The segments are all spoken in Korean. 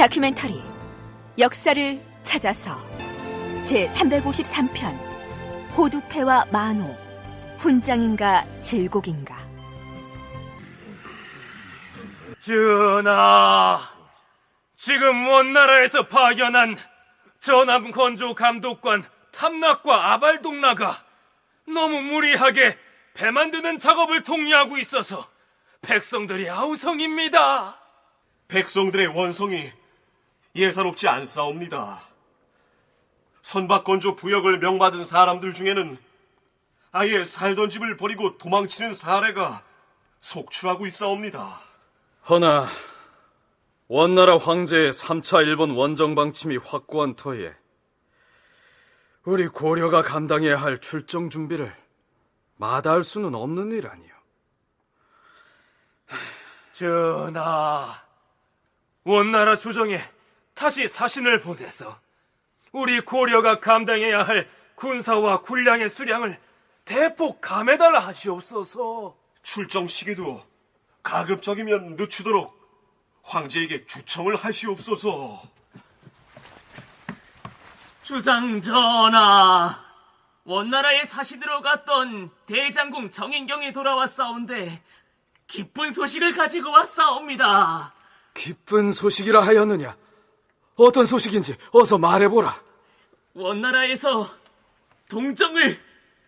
다큐멘터리 역사를 찾아서 제353편 호두패와 만호, 훈장인가 질곡인가. 전하, 지금 원나라에서 파견한 전함 건조 감독관 탐낙과 아발동나가 너무 무리하게 배 만드는 작업을 독려하고 있어서 백성들이 아우성입니다. 백성들의 원성이 예사롭지 않사옵니다. 선박건조 부역을 명받은 사람들 중에는 아예 살던 집을 버리고 도망치는 사례가 속출하고 있사옵니다. 허나 원나라 황제의 3차 일본 원정 방침이 확고한 터에 우리 고려가 감당해야 할 출정 준비를 마다할 수는 없는 일 아니요. 전하, 원나라 조정에 다시 사신을 보내서 우리 고려가 감당해야 할 군사와 군량의 수량을 대폭 감해달라 하시옵소서. 출정 시기도 가급적이면 늦추도록 황제에게 주청을 하시옵소서. 주상 전하, 원나라에 사시들어 갔던 대장공 정인경이 돌아왔사온데 기쁜 소식을 가지고 왔사옵니다. 기쁜 소식이라 하였느냐? 어떤 소식인지 어서 말해보라. 원나라에서 동정을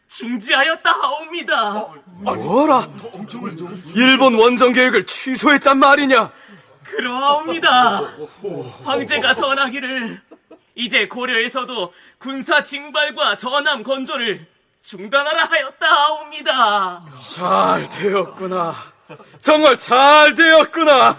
중지하였다 하옵니다. 뭐라? 일본 원정 계획을 취소했단 말이냐? 그러하옵니다. 황제가 전하기를 이제 고려에서도 군사 징발과 전함 건조를 중단하라 하였다 하옵니다. 잘 되었구나. 정말 잘 되었구나.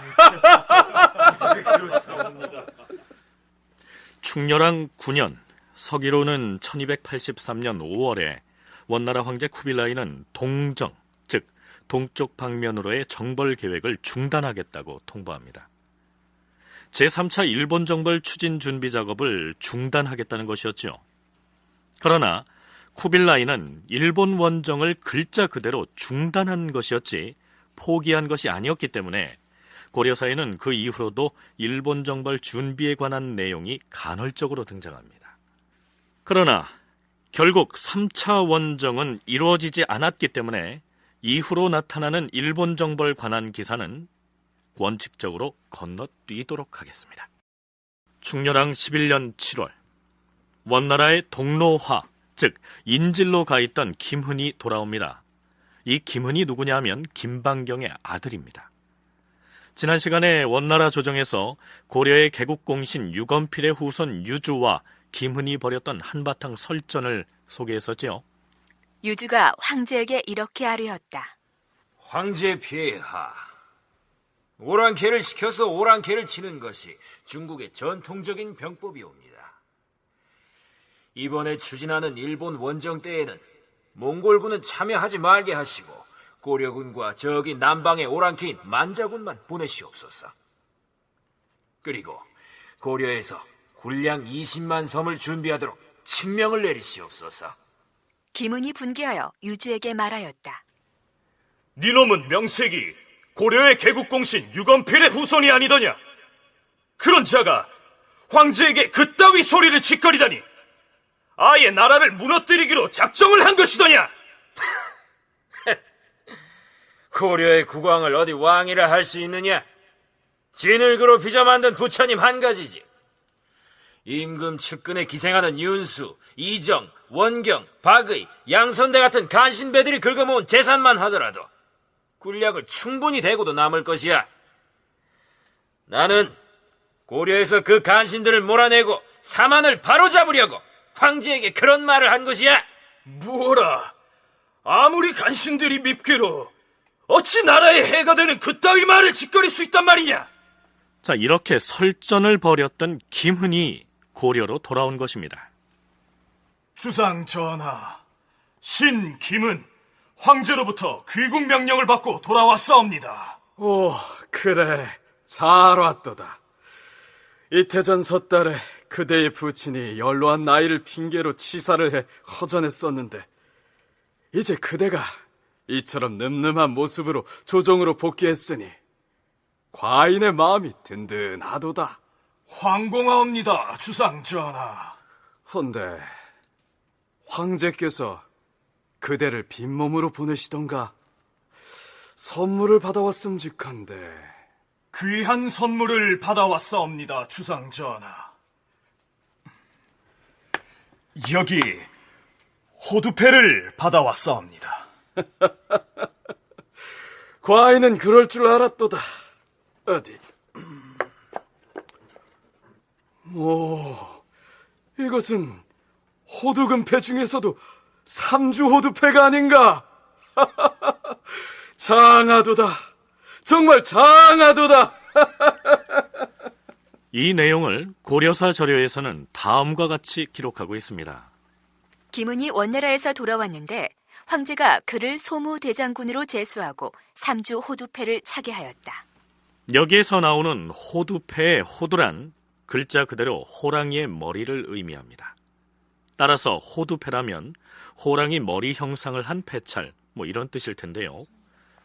충렬왕 9년, 서기로는 1283년 5월에 원나라 황제 쿠빌라이는 동정, 즉 동쪽 방면으로의 정벌 계획을 중단하겠다고 통보합니다. 제3차 일본 정벌 추진 준비 작업을 중단하겠다는 것이었죠. 그러나 쿠빌라이는 일본 원정을 글자 그대로 중단한 것이었지 포기한 것이 아니었기 때문에 고려사에는 그 이후로도 일본 정벌 준비에 관한 내용이 간헐적으로 등장합니다. 그러나 결국 3차 원정은 이루어지지 않았기 때문에 이후로 나타나는 일본 정벌 관한 기사는 원칙적으로 건너뛰도록 하겠습니다. 충렬왕 11년 7월, 원나라의 동로화, 즉 인질로 가 있던 김흔이 돌아옵니다. 이 김흔이 누구냐 하면 김방경의 아들입니다. 지난 시간에 원나라 조정에서 고려의 개국공신 유건필의 후손 유주와 김흔이 벌였던 한바탕 설전을 소개했었지요. 유주가 황제에게 이렇게 아뢰었다. 황제 폐하, 오랑캐를 시켜서 오랑캐를 치는 것이 중국의 전통적인 병법이옵니다. 이번에 추진하는 일본 원정 때에는 몽골군은 참여하지 말게 하시고 고려군과 저기 남방의 오랑캐인 만자군만 보내시옵소서. 그리고 고려에서 군량 20만 섬을 준비하도록 칙명을 내리시옵소서. 김은이 분개하여 유주에게 말하였다. 니놈은 명색이 고려의 개국공신 유건필의 후손이 아니더냐? 그런 자가 황제에게 그따위 소리를 짓거리다니 아예 나라를 무너뜨리기로 작정을 한 것이더냐? 고려의 국왕을 어디 왕이라 할 수 있느냐? 진을그로 빚어 만든 부처님 한 가지지. 임금 측근에 기생하는 윤수, 이정, 원경, 박의, 양선대 같은 간신배들이 긁어모은 재산만 하더라도 군량을 충분히 대고도 남을 것이야. 나는 고려에서 그 간신들을 몰아내고 사만을 바로잡으려고 황제에게 그런 말을 한 것이야. 뭐라? 아무리 간신들이 밉기로 어찌 나라에 해가 되는 그따위 말을 짓거릴 수 있단 말이냐? 자, 이렇게 설전을 벌였던 김흔이 고려로 돌아온 것입니다. 주상 전하, 신 김은 황제로부터 귀국 명령을 받고 돌아왔사옵니다. 오, 그래. 잘 왔도다. 이태전 섣달에 그대의 부친이 연로한 나이를 핑계로 치사를 해 허전했었는데 이제 그대가 이처럼 늠름한 모습으로 조정으로 복귀했으니 과인의 마음이 든든하도다. 황공하옵니다, 주상 전하. 헌데 황제께서 그대를 빈몸으로 보내시던가 선물을 받아왔음직한데. 귀한 선물을 받아왔사옵니다, 주상 전하. 여기 호두패를 받아왔사옵니다. 과인은 그럴 줄 알았도다. 어디? 오, 이것은 호두금패 중에서도 삼주 호두패가 아닌가? 장하도다. 정말 장하도다. 이 내용을 고려사 저려에서는 다음과 같이 기록하고 있습니다. 김은이 원나라에서 돌아왔는데 황제가 그를 소무대장군으로 제수하고 삼주 호두패를 차게 하였다. 여기에서 나오는 호두패의 호두란 글자 그대로 호랑이의 머리를 의미합니다. 따라서 호두패라면 호랑이 머리 형상을 한 패찰, 이런 뜻일 텐데요.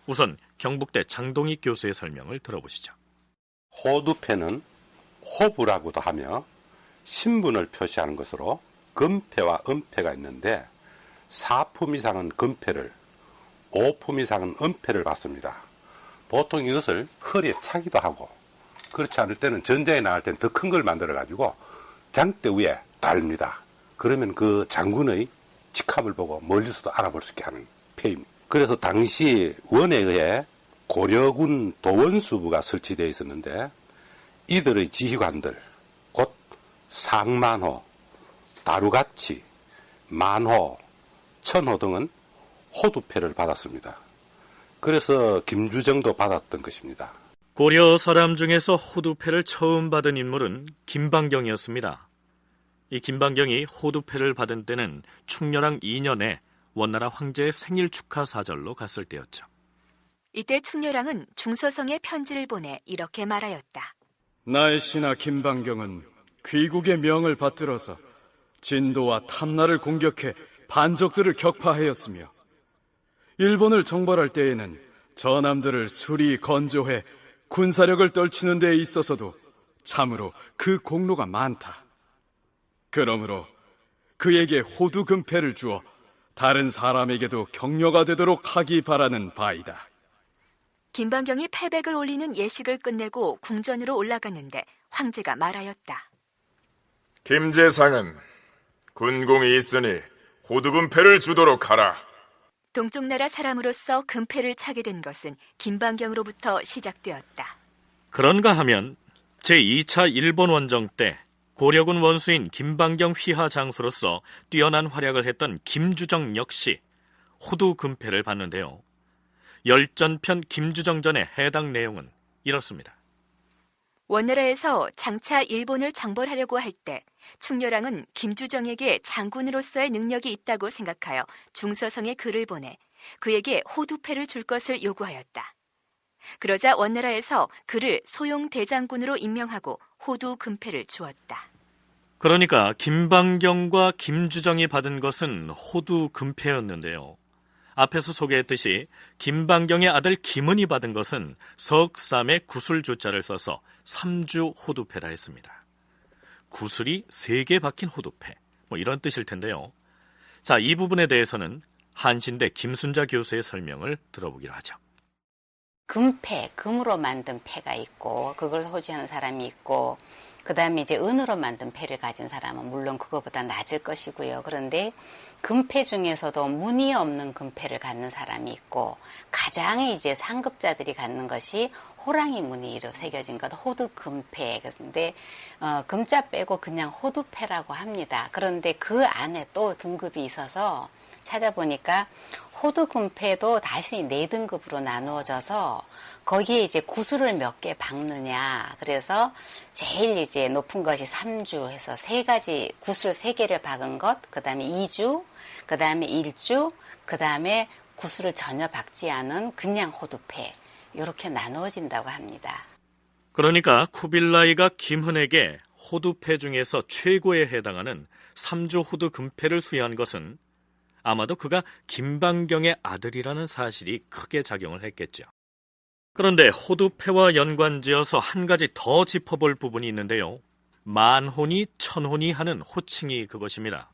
우선 경북대 장동익 교수의 설명을 들어보시죠. 호두패는 호부라고도 하며 신분을 표시하는 것으로 금패와 은패가 있는데 4품 이상은 금패를, 5품 이상은 은패를 받습니다. 보통 이것을 허리에 차기도 하고 그렇지 않을 때는 전쟁에 나갈 때는 더 큰 걸 만들어 가지고 장대 위에 달립니다. 그러면 그 장군의 직함을 보고 멀리서도 알아볼 수 있게 하는 패입니다. 그래서 당시 원에 의해 고려군 도원수부가 설치되어 있었는데 이들의 지휘관들, 곧 상만호, 다루가치, 만호, 천호 등은 호두패를 받았습니다. 그래서 김주정도 받았던 것입니다. 고려 사람 중에서 호두패를 처음 받은 인물은 김방경이었습니다. 이 김방경이 호두패를 받은 때는 충렬왕 2년에 원나라 황제의 생일 축하 사절로 갔을 때였죠. 이때 충렬왕은 중서성에 편지를 보내 이렇게 말하였다. 나의 신하 김방경은 귀국의 명을 받들어서 진도와 탐나를 공격해 반적들을 격파하였으며 일본을 정벌할 때에는 전함들을 수리 건조해 군사력을 떨치는 데에 있어서도 참으로 그 공로가 많다. 그러므로 그에게 호두금패를 주어 다른 사람에게도 격려가 되도록 하기 바라는 바이다. 김방경이 패백을 올리는 예식을 끝내고 궁전으로 올라갔는데 황제가 말하였다. 김제상은 군공이 있으니 호두금패를 주도록 하라. 동쪽 나라 사람으로서 금패를 차게 된 것은 김방경으로부터 시작되었다. 그런가 하면 제2차 일본 원정 때 고려군 원수인 김방경 휘하 장수로서 뛰어난 활약을 했던 김주정 역시 호두금패를 받는데요. 열전편 김주정전의 해당 내용은 이렇습니다. 원나라에서 장차 일본을 정벌하려고 할 때 충렬왕은 김주정에게 장군으로서의 능력이 있다고 생각하여 중서성에 글을 보내 그에게 호두패를 줄 것을 요구하였다. 그러자 원나라에서 그를 소용대장군으로 임명하고 호두금패를 주었다. 그러니까 김방경과 김주정이 받은 것은 호두금패였는데요. 앞에서 소개했듯이 김방경의 아들 김은이 받은 것은 석삼의 구술주자를 써서 삼주 호두패라 했습니다. 구슬이 3개 박힌 호두패, 이런 뜻일 텐데요. 자, 이 부분에 대해서는 한신대 김순자 교수의 설명을 들어보기로 하죠. 금패, 금으로 만든 패가 있고 그걸 소지하는 사람이 있고 그 다음에 이제 은으로 만든 패를 가진 사람은 물론 그거보다 낮을 것이고요. 그런데 금패 중에서도 무늬 없는 금패를 갖는 사람이 있고 가장 이제 상급자들이 갖는 것이 호랑이 무늬로 새겨진 것 호두금패. 그런데 금자 빼고 그냥 호두패라고 합니다. 그런데 그 안에 또 등급이 있어서 찾아보니까 호두금패도 다시 4등급으로 나누어져서 거기에 이제 구슬을 몇 개 박느냐. 그래서 제일 이제 높은 것이 3주 해서 3가지 구슬 3개를 박은 것, 그 다음에 2주, 그 다음에 1주, 그 다음에 구슬을 전혀 박지 않은 그냥 호두패. 이렇게 나누어진다고 합니다. 그러니까 쿠빌라이가 김흔에게 호두패 중에서 최고에 해당하는 3주 호두금패를 수여한 것은 아마도 그가 김방경의 아들이라는 사실이 크게 작용을 했겠죠. 그런데 호두패와 연관지어서 한 가지 더 짚어볼 부분이 있는데요. 만혼이 천혼이 하는 호칭이 그것입니다.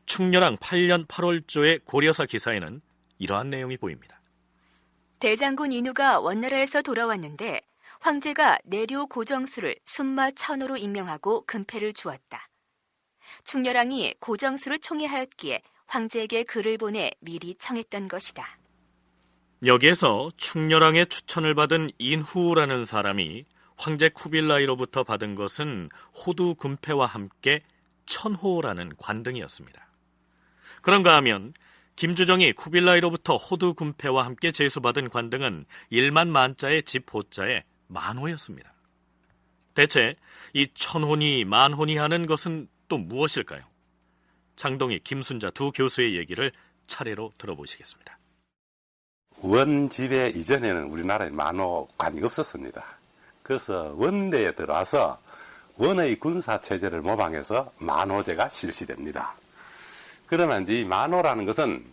충렬왕 8년 8월조의 고려사 기사에는 이러한 내용이 보입니다. 대장군 인우가 원나라에서 돌아왔는데 황제가 내류 고정수를 순마 천호로 임명하고 금패를 주었다. 충렬왕이 고정수를 총애하였기에 황제에게 글을 보내 미리 청했던 것이다. 여기에서 충렬왕의 추천을 받은 인후라는 사람이 황제 쿠빌라이로부터 받은 것은 호두 금패와 함께 천호라는 관등이었습니다. 그런가 하면 김주정이 쿠빌라이로부터 호두 금패와 함께 제수받은 관등은 1만 만자의 집호자에 만호였습니다. 대체 이 천호니 만호니 하는 것은 또 무엇일까요? 장동희, 김순자 두 교수의 얘기를 차례로 들어보시겠습니다. 원지배 이전에는 우리나라에 만호관이 없었습니다. 그래서 원대에 들어와서 원의 군사체제를 모방해서 만호제가 실시됩니다. 그러나 이제 이 만호라는 것은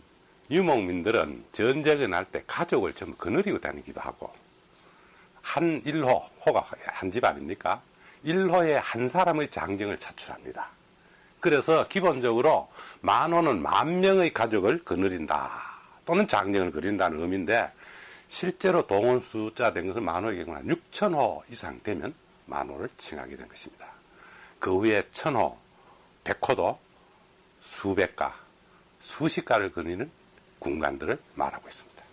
유목민들은 전쟁을 날 때 가족을 좀 거느리고 다니기도 하고, 한 일호, 호가 한 집 아닙니까? 일호에 한 사람의 장정을 차출합니다. 그래서 기본적으로 만호는 10,000명의 가족을 거느린다 또는 장정을 거린다는 의미인데, 실제로 동원 숫자 된 것은 만호의 경우는 6,000호 이상 되면 만호를 칭하게 된 것입니다. 그 후에 1,000호, 100호도 수백가, 수십가를 거니는 군관들을 말하고 있습니다.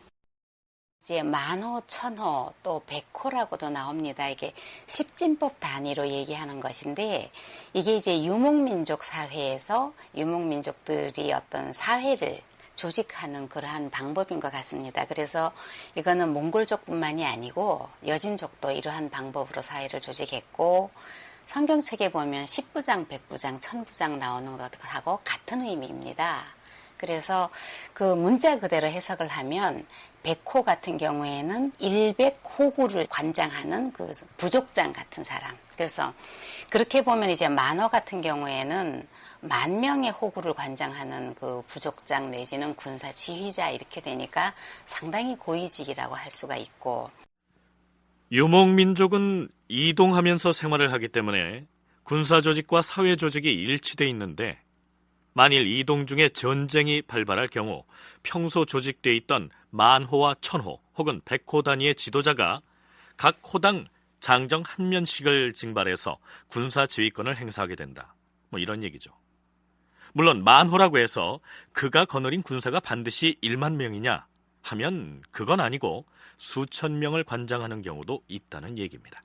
이제 만호, 천호, 또 백호라고도 나옵니다. 이게 십진법 단위로 얘기하는 것인데, 이게 이제 유목민족 사회에서 유목민족들이 어떤 사회를 조직하는 그러한 방법인 것 같습니다. 그래서 이거는 몽골족뿐만이 아니고 여진족도 이러한 방법으로 사회를 조직했고, 성경책에 보면 10부장, 100부장, 1000부장 나오는 것하고 같은 의미입니다. 그래서 그 문자 그대로 해석을 하면 백호 같은 경우에는 100호구를 관장하는 그 부족장 같은 사람. 그래서 그렇게 보면 이제 만호 같은 경우에는 10,000명의 호구를 관장하는 그 부족장 내지는 군사 지휘자 이렇게 되니까 상당히 고위직이라고 할 수가 있고, 유목민족은 이동하면서 생활을 하기 때문에 군사 조직과 사회 조직이 일치돼 있는데, 만일 이동 중에 전쟁이 발발할 경우 평소 조직돼 있던 만호와 천호 혹은 백호 단위의 지도자가 각 호당 장정 한 면씩을 징발해서 군사 지휘권을 행사하게 된다. 이런 얘기죠. 물론 만호라고 해서 그가 거느린 군사가 반드시 1만 명이냐 하면 그건 아니고 수천 명을 관장하는 경우도 있다는 얘기입니다.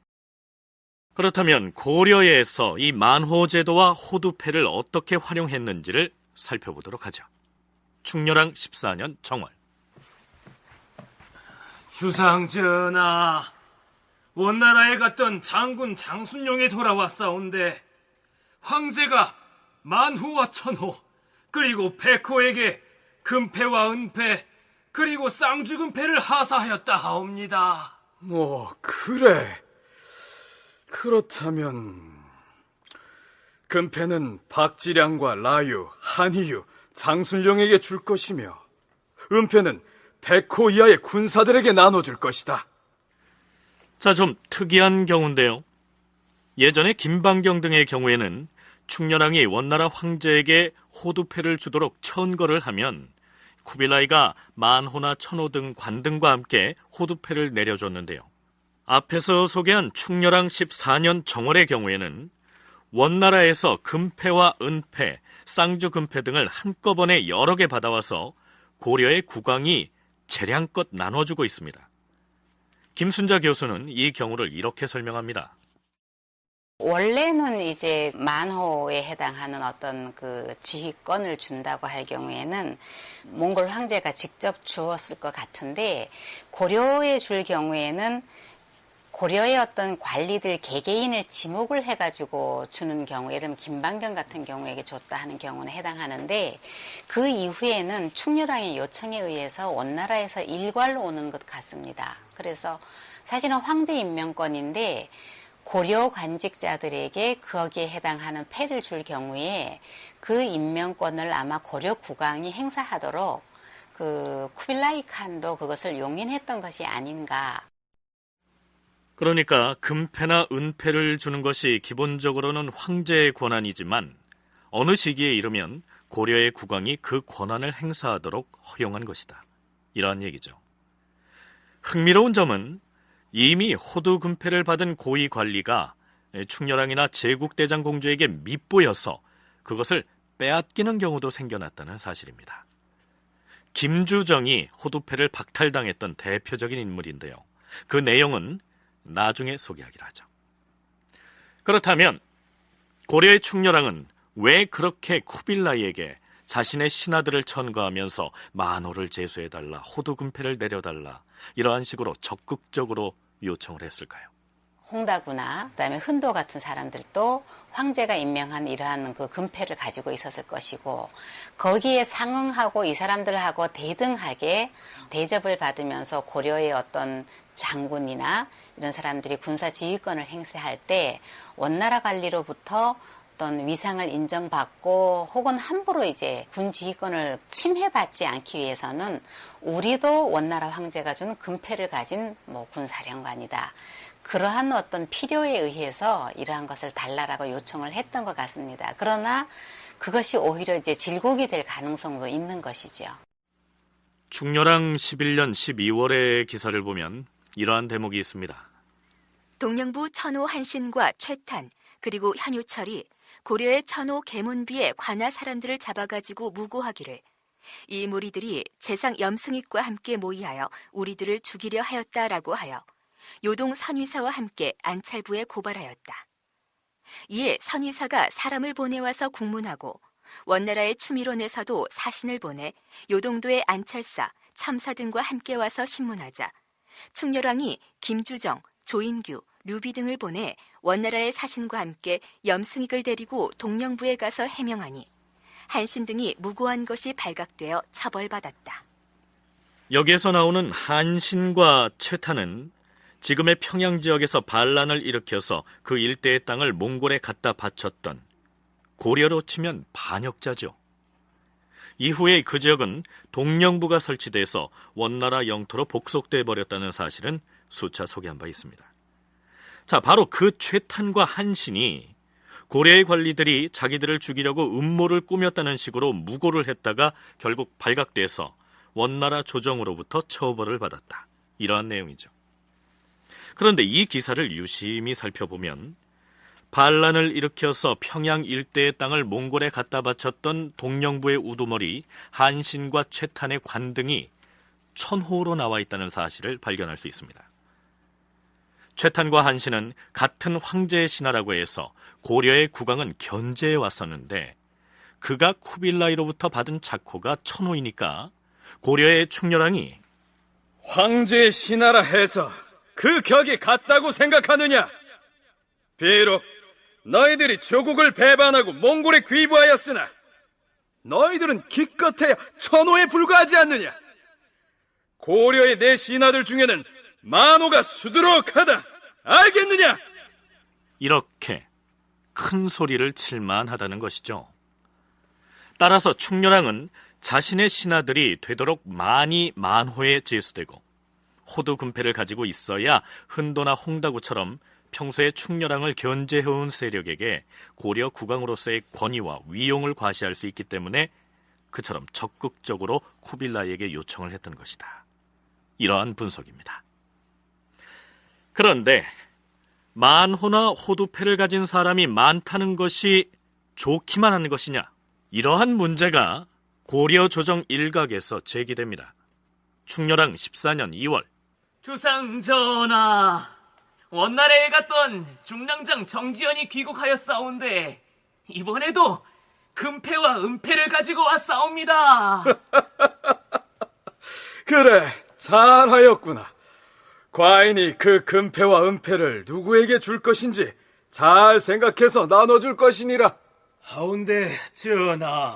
그렇다면 고려에서 이 만호 제도와 호두패를 어떻게 활용했는지를 살펴보도록 하죠. 충렬왕 14년 정월. 주상전하, 원나라에 갔던 장군 장순용이 돌아왔사온데 황제가 만호와 천호 그리고 백호에게 금패와 은패 그리고 쌍주금패를 하사하였다 하옵니다. 그래. 그렇다면 금패는 박지량과 라유, 한희유, 장순룡에게 줄 것이며 은패는 백호 이하의 군사들에게 나눠줄 것이다. 자, 좀 특이한 경우인데요. 예전에 김방경 등의 경우에는 충렬왕이 원나라 황제에게 호두패를 주도록 천거를 하면 쿠빌라이가 만호나 천호 등 관등과 함께 호두패를 내려줬는데요. 앞에서 소개한 충렬왕 14년 정월의 경우에는 원나라에서 금패와 은패, 쌍주금패 등을 한꺼번에 여러 개 받아와서 고려의 국왕이 재량껏 나눠주고 있습니다. 김순자 교수는 이 경우를 이렇게 설명합니다. 원래는 이제 만호에 해당하는 어떤 그 지휘권을 준다고 할 경우에는 몽골 황제가 직접 주었을 것 같은데, 고려에 줄 경우에는 고려의 어떤 관리들 개개인을 지목을 해가지고 주는 경우, 예를 들면 김방경 같은 경우에게 줬다 하는 경우는 해당하는데, 그 이후에는 충렬왕의 요청에 의해서 원나라에서 일괄로 오는 것 같습니다. 그래서 사실은 황제 임명권인데 고려 관직자들에게 거기에 해당하는 패를 줄 경우에 그 임명권을 아마 고려 국왕이 행사하도록 그 쿠빌라이 칸도 그것을 용인했던 것이 아닌가. 그러니까 금패나 은패를 주는 것이 기본적으로는 황제의 권한이지만 어느 시기에 이르면 고려의 국왕이 그 권한을 행사하도록 허용한 것이다. 이러한 얘기죠. 흥미로운 점은 이미 호두 금패를 받은 고위 관리가 충렬왕이나 제국대장 공주에게 밉보여서 그것을 빼앗기는 경우도 생겨났다는 사실입니다. 김주정이 호두패를 박탈당했던 대표적인 인물인데요. 그 내용은 나중에 소개하기로 하죠. 그렇다면 고려의 충렬왕은 왜 그렇게 쿠빌라이에게 자신의 신하들을 천거하면서 만호를 제수해달라, 호두금패를 내려달라 이러한 식으로 적극적으로 요청을 했을까요? 홍다구나 그다음에 흔도 같은 사람들도 황제가 임명한 이러한 그 금패를 가지고 있었을 것이고 거기에 상응하고 이 사람들하고 대등하게 대접을 받으면서 고려의 어떤 장군이나 이런 사람들이 군사 지휘권을 행사할 때 원나라 관리로부터 어떤 위상을 인정받고 혹은 함부로 이제 군 지휘권을 침해받지 않기 위해서는 우리도 원나라 황제가 준 금패를 가진 군사령관이다. 그러한 어떤 필요에 의해서 이러한 것을 달라라고 요청을 했던 것 같습니다. 그러나 그것이 오히려 이제 질곡이 될 가능성도 있는 것이죠. 충렬왕 11년 12월의 기사를 보면 이러한 대목이 있습니다. 동령부 천호 한신과 최탄 그리고 현유철이 고려의 천호 계문비의 관하 사람들을 잡아가지고 무고하기를 이 무리들이 재상 염승익과 함께 모의하여 우리들을 죽이려 하였다라고 하여 요동 선위사와 함께 안찰부에 고발하였다. 이에 선위사가 사람을 보내와서 국문하고 원나라의 추미론에서도 사신을 보내 요동도의 안찰사, 참사 등과 함께 와서 신문하자 충렬왕이 김주정, 조인규, 류비 등을 보내 원나라의 사신과 함께 염승익을 데리고 동령부에 가서 해명하니 한신 등이 무고한 것이 발각되어 처벌받았다. 여기에서 나오는 한신과 최탄은 지금의 평양 지역에서 반란을 일으켜서 그 일대의 땅을 몽골에 갖다 바쳤던 고려로 치면 반역자죠. 이후에 그 지역은 동령부가 설치돼서 원나라 영토로 복속돼 버렸다는 사실은 수차 소개한 바 있습니다. 자, 바로 그 최탄과 한신이 고려의 관리들이 자기들을 죽이려고 음모를 꾸몄다는 식으로 무고를 했다가 결국 발각돼서 원나라 조정으로부터 처벌을 받았다. 이러한 내용이죠. 그런데 이 기사를 유심히 살펴보면 반란을 일으켜서 평양 일대의 땅을 몽골에 갖다 바쳤던 동령부의 우두머리 한신과 최탄의 관등이 천호로 나와 있다는 사실을 발견할 수 있습니다. 최탄과 한신은 같은 황제의 신하라고 해서 고려의 국왕은 견제해 왔었는데 그가 쿠빌라이로부터 받은 착호가 천호이니까 고려의 충렬왕이 황제의 신하라 해서 그 격이 같다고 생각하느냐? 비록 너희들이 조국을 배반하고 몽골에 귀부하였으나 너희들은 기껏해야 천호에 불과하지 않느냐? 고려의 내 신하들 중에는 만호가 수두룩하다. 알겠느냐? 이렇게 큰 소리를 칠만하다는 것이죠. 따라서 충렬왕은 자신의 신하들이 되도록 많이 만호에 제수되고 호두 금패를 가지고 있어야 흔도나 홍다구처럼 평소에 충렬왕을 견제해온 세력에게 고려 국왕으로서의 권위와 위용을 과시할 수 있기 때문에 그처럼 적극적으로 쿠빌라이에게 요청을 했던 것이다. 이러한 분석입니다. 그런데 만호나 호두패를 가진 사람이 많다는 것이 좋기만 하는 것이냐? 이러한 문제가 고려 조정 일각에서 제기됩니다. 충렬왕 14년 2월 주상전하, 원나라에 갔던 중랑장 정지연이 귀국하였사온데 이번에도 금패와 은패를 가지고 왔사옵니다. 그래, 잘하였구나. 과인이 그 금패와 은패를 누구에게 줄 것인지 잘 생각해서 나눠줄 것이니라. 하운데 전하,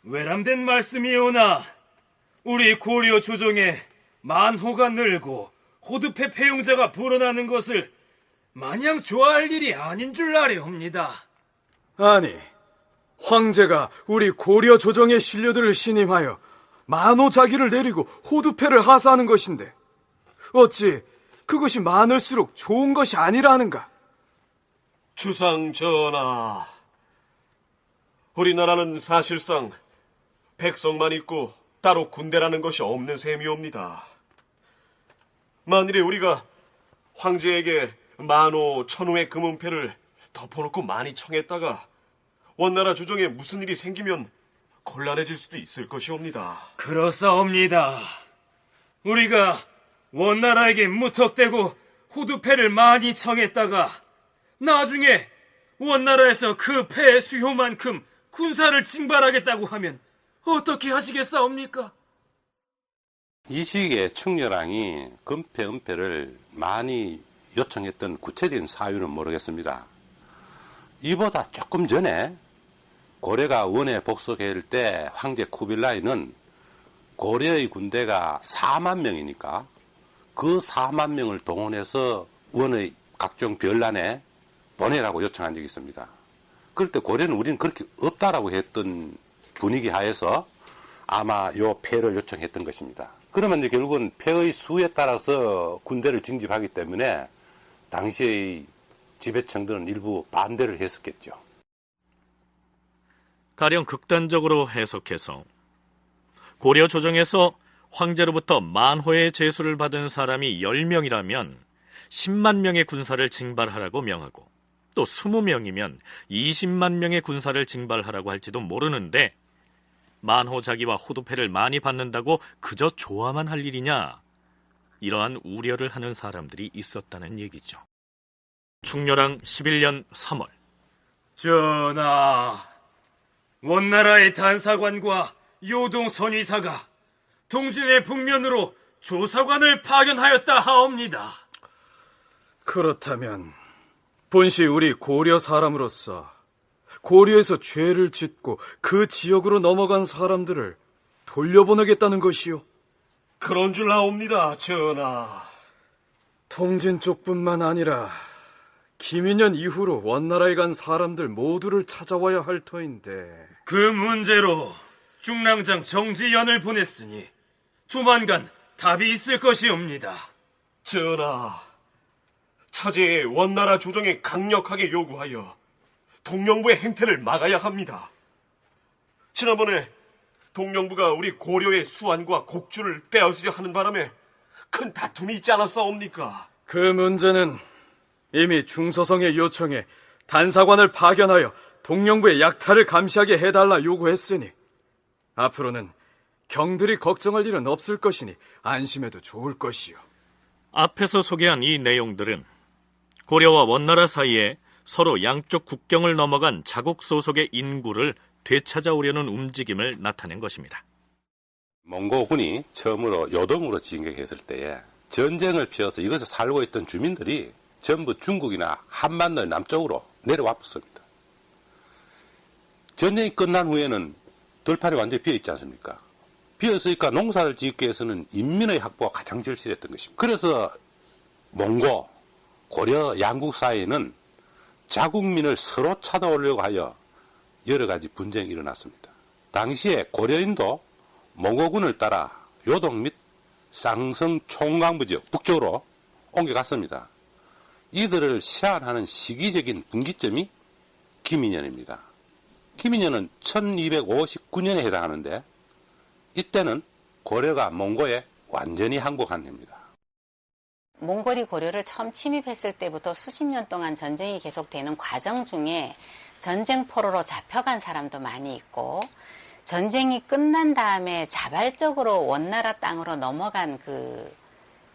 외람된 말씀이오나 우리 고려 조정에 만호가 늘고 호두패 폐용자가 불어나는 것을 마냥 좋아할 일이 아닌 줄 아려옵니다. 아니, 황제가 우리 고려 조정의 신료들을 신임하여 만호 자기를 내리고 호두패를 하사하는 것인데 어찌 그것이 많을수록 좋은 것이 아니라 하는가? 주상 전하, 우리나라는 사실상 백성만 있고 따로 군대라는 것이 없는 셈이옵니다. 만일에 우리가 황제에게 만호, 천호의 금은패를 덮어놓고 많이 청했다가 원나라 조정에 무슨 일이 생기면 곤란해질 수도 있을 것이옵니다. 그렇사옵니다. 우리가 원나라에게 무턱대고 호두패를 많이 청했다가 나중에 원나라에서 그 패의 수효만큼 군사를 징발하겠다고 하면 어떻게 하시겠사옵니까? 이 시기에 충렬왕이 금패, 은패를 많이 요청했던 구체적인 사유는 모르겠습니다. 이보다 조금 전에 고려가 원에 복속할 때 황제 쿠빌라이는 고려의 군대가 4만 명이니까 그 4만 명을 동원해서 원의 각종 별난에 보내라고 요청한 적이 있습니다. 그럴 때 고려는 우리는 그렇게 없다라고 했던 분위기 하에서 아마 요 패를 요청했던 것입니다. 그러면 이제 결국은 패의 수에 따라서 군대를 징집하기 때문에 당시의 지배층들은 일부 반대를 했었겠죠. 가령 극단적으로 해석해서 고려 조정에서 황제로부터 만호의 제수를 받은 사람이 10명이라면 10만 명의 군사를 징발하라고 명하고 또 20명이면 20만 명의 군사를 징발하라고 할지도 모르는데 만호 자기와 호두패를 많이 받는다고 그저 좋아만 할 일이냐? 이러한 우려를 하는 사람들이 있었다는 얘기죠. 충렬왕 11년 3월 전하, 원나라의 단사관과 요동 선의사가 동진의 북면으로 조사관을 파견하였다 하옵니다. 그렇다면 본시 우리 고려 사람으로서 고려에서 죄를 짓고 그 지역으로 넘어간 사람들을 돌려보내겠다는 것이요. 그런 줄 아옵니다, 전하. 통진 쪽뿐만 아니라 김인년 이후로 원나라에 간 사람들 모두를 찾아와야 할 터인데. 그 문제로 중랑장 정지연을 보냈으니 조만간 답이 있을 것이옵니다. 전하, 차제의 원나라 조정에 강력하게 요구하여 동령부의 행태를 막아야 합니다. 지난번에 동령부가 우리 고려의 수완과 곡주를 빼앗으려 하는 바람에 큰 다툼이 있지 않았사옵니까? 그 문제는 이미 중서성의 요청에 단사관을 파견하여 동령부의 약탈을 감시하게 해달라 요구했으니 앞으로는 경들이 걱정할 일은 없을 것이니 안심해도 좋을 것이요. 앞에서 소개한 이 내용들은 고려와 원나라 사이에 서로 양쪽 국경을 넘어간 자국 소속의 인구를 되찾아오려는 움직임을 나타낸 것입니다. 몽고군이 처음으로 요동으로 진격했을 때에 전쟁을 피워서 이것을 살고 있던 주민들이 전부 중국이나 한반도 남쪽으로 내려왔습니다. 전쟁이 끝난 후에는 들판이 완전히 비어있지 않습니까? 비어있으니까 농사를 짓기 위해서는 인민의 확보가 가장 절실했던 것입니다. 그래서 몽고, 고려 양국 사이에는 자국민을 서로 찾아오려고 하여 여러 가지 분쟁이 일어났습니다. 당시에 고려인도 몽고군을 따라 요동 및 쌍성 총강부 지역 북쪽으로 옮겨갔습니다. 이들을 시한하는 시기적인 분기점이 김인년입니다. 김인년은 1259년에 해당하는데 이때는 고려가 몽고에 완전히 항복한 해입니다. 몽골이 고려를 처음 침입했을 때부터 수십 년 동안 전쟁이 계속되는 과정 중에 전쟁 포로로 잡혀간 사람도 많이 있고 전쟁이 끝난 다음에 자발적으로 원나라 땅으로 넘어간 그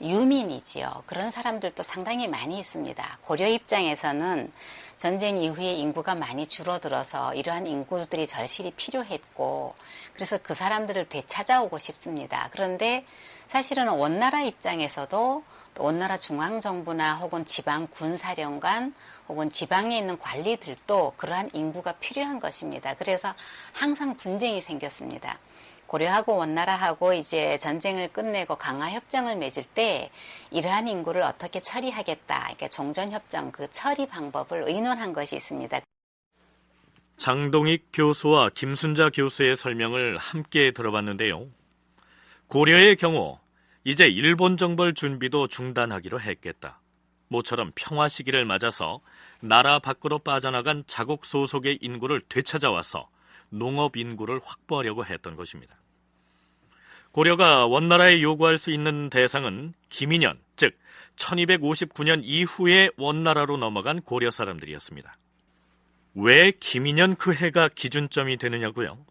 유민이지요. 그런 사람들도 상당히 많이 있습니다. 고려 입장에서는 전쟁 이후에 인구가 많이 줄어들어서 이러한 인구들이 절실히 필요했고 그래서 그 사람들을 되찾아오고 싶습니다. 그런데 사실은 원나라 입장에서도 또 원나라 중앙정부나 혹은 지방 군사령관 혹은 지방에 있는 관리들도 그러한 인구가 필요한 것입니다. 그래서 항상 분쟁이 생겼습니다. 고려하고 원나라하고 이제 전쟁을 끝내고 강화협정을 맺을 때 이러한 인구를 어떻게 처리하겠다. 그러니까 종전협정 그 처리 방법을 의논한 것이 있습니다. 장동익 교수와 김순자 교수의 설명을 함께 들어봤는데요. 고려의 경우 이제 일본 정벌 준비도 중단하기로 했겠다. 모처럼 평화 시기를 맞아서 나라 밖으로 빠져나간 자국 소속의 인구를 되찾아와서 농업 인구를 확보하려고 했던 것입니다. 고려가 원나라에 요구할 수 있는 대상은 기민년, 즉 1259년 이후에 원나라로 넘어간 고려 사람들이었습니다. 왜 기민년 그 해가 기준점이 되느냐고요?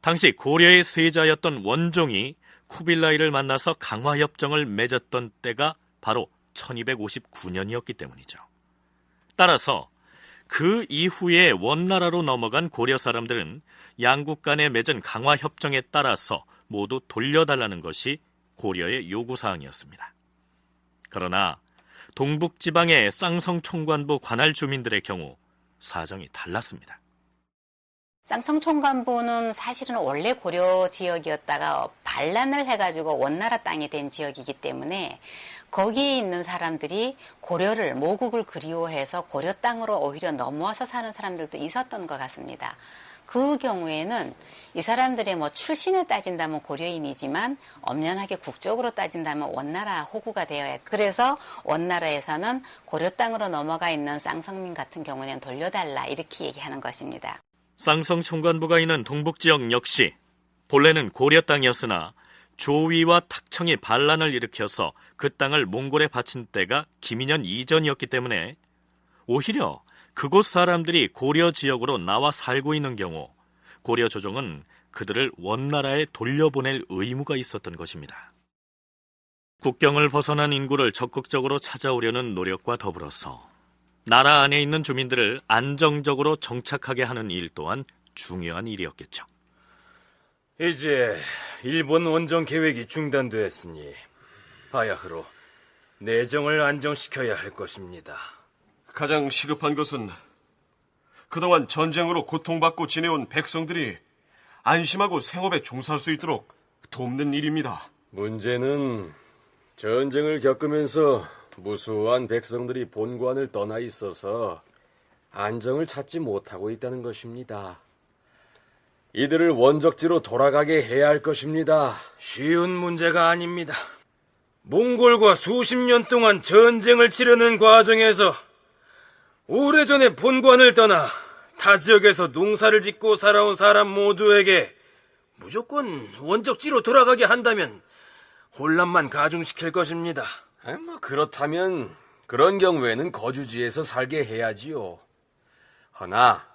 당시 고려의 세자였던 원종이 쿠빌라이를 만나서 강화협정을 맺었던 때가 바로 1259년이었기 때문이죠. 따라서 그 이후에 원나라로 넘어간 고려 사람들은 양국 간에 맺은 강화협정에 따라서 모두 돌려달라는 것이 고려의 요구사항이었습니다. 그러나 동북지방의 쌍성총관부 관할 주민들의 경우 사정이 달랐습니다. 쌍성총관부는 사실은 원래 고려 지역이었다가 반란을 해가지고 원나라 땅이 된 지역이기 때문에 거기에 있는 사람들이 고려를, 모국을 그리워해서 고려 땅으로 오히려 넘어와서 사는 사람들도 있었던 것 같습니다. 그 경우에는 이 사람들의 출신을 따진다면 고려인이지만 엄연하게 국적으로 따진다면 원나라 호구가 되어야 해요. 그래서 원나라에서는 고려 땅으로 넘어가 있는 쌍성민 같은 경우는 돌려달라 이렇게 얘기하는 것입니다. 쌍성총관부가 있는 동북지역 역시 본래는 고려 땅이었으나 조위와 탁청이 반란을 일으켜서 그 땅을 몽골에 바친 때가 기민년 이전이었기 때문에 오히려 그곳 사람들이 고려 지역으로 나와 살고 있는 경우 고려 조정은 그들을 원나라에 돌려보낼 의무가 있었던 것입니다. 국경을 벗어난 인구를 적극적으로 찾아오려는 노력과 더불어서 나라 안에 있는 주민들을 안정적으로 정착하게 하는 일 또한 중요한 일이었겠죠. 이제 일본 원정 계획이 중단되었으니 바야흐로 내정을 안정시켜야 할 것입니다. 가장 시급한 것은 그동안 전쟁으로 고통받고 지내온 백성들이 안심하고 생업에 종사할 수 있도록 돕는 일입니다. 문제는 전쟁을 겪으면서 무수한 백성들이 본관을 떠나 있어서 안정을 찾지 못하고 있다는 것입니다. 이들을 원적지로 돌아가게 해야 할 것입니다. 쉬운 문제가 아닙니다. 몽골과 수십 년 동안 전쟁을 치르는 과정에서 오래전에 본관을 떠나 타 지역에서 농사를 짓고 살아온 사람 모두에게 무조건 원적지로 돌아가게 한다면 혼란만 가중시킬 것입니다. 그렇다면 그런 경우에는 거주지에서 살게 해야지요. 허나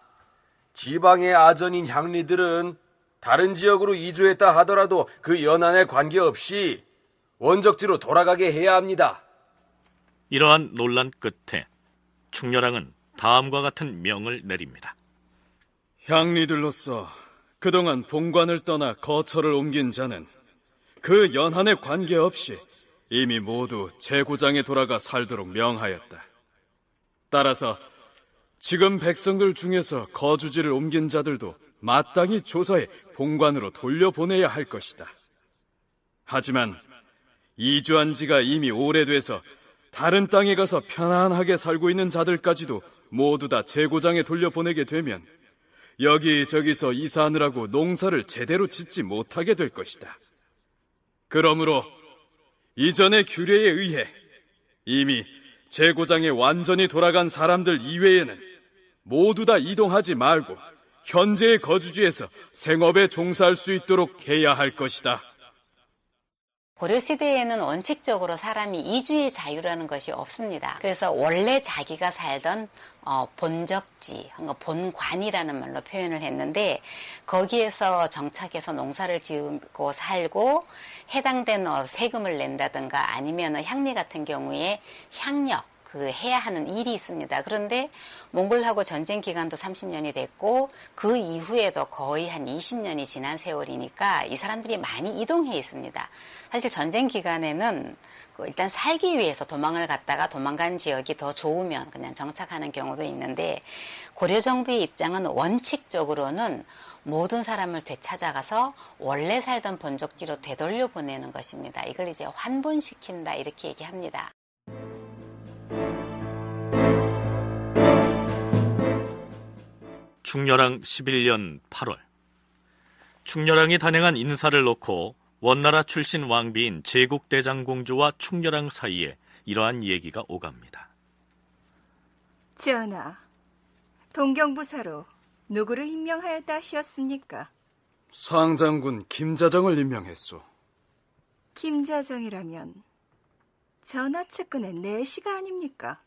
지방의 아전인 향리들은 다른 지역으로 이주했다 하더라도 그 연안에 관계없이 원적지로 돌아가게 해야 합니다. 이러한 논란 끝에 충렬왕은 다음과 같은 명을 내립니다. 향리들로서 그동안 본관을 떠나 거처를 옮긴 자는 그 연한에 관계없이 이미 모두 제고장에 돌아가 살도록 명하였다. 따라서 지금 백성들 중에서 거주지를 옮긴 자들도 마땅히 조사해 본관으로 돌려보내야 할 것이다. 하지만 이주한 지가 이미 오래돼서 다른 땅에 가서 편안하게 살고 있는 자들까지도 모두 다 제고장에 돌려보내게 되면 여기저기서 이사하느라고 농사를 제대로 짓지 못하게 될 것이다. 그러므로 이전의 규례에 의해 이미 제고장에 완전히 돌아간 사람들 이외에는 모두 다 이동하지 말고 현재의 거주지에서 생업에 종사할 수 있도록 해야 할 것이다. 고려시대에는 원칙적으로 사람이 이주의 자유라는 것이 없습니다. 그래서 원래 자기가 살던 본적지, 본관이라는 말로 표현을 했는데 거기에서 정착해서 농사를 지으고 살고 해당된 세금을 낸다든가 아니면 향리 같은 경우에 향력, 해야 하는 일이 있습니다. 그런데 몽골하고 전쟁 기간도 30년이 됐고 그 이후에도 거의 한 20년이 지난 세월이니까 이 사람들이 많이 이동해 있습니다. 사실 전쟁 기간에는 일단 살기 위해서 도망을 갔다가 도망간 지역이 더 좋으면 그냥 정착하는 경우도 있는데 고려 정부의 입장은 원칙적으로는 모든 사람을 되찾아가서 원래 살던 본적지로 되돌려 보내는 것입니다. 이걸 이제 환본시킨다 이렇게 얘기합니다. 충렬왕 11년 8월 충렬왕이 단행한 인사를 놓고 원나라 출신 왕비인 제국대장공주와 충렬왕 사이에 이러한 얘기가 오갑니다. 전하, 동경부사로 누구를 임명하였다 하시었습니까? 상장군 김자정을 임명했소. 김자정이라면 전하 측근의 내시가 아닙니까?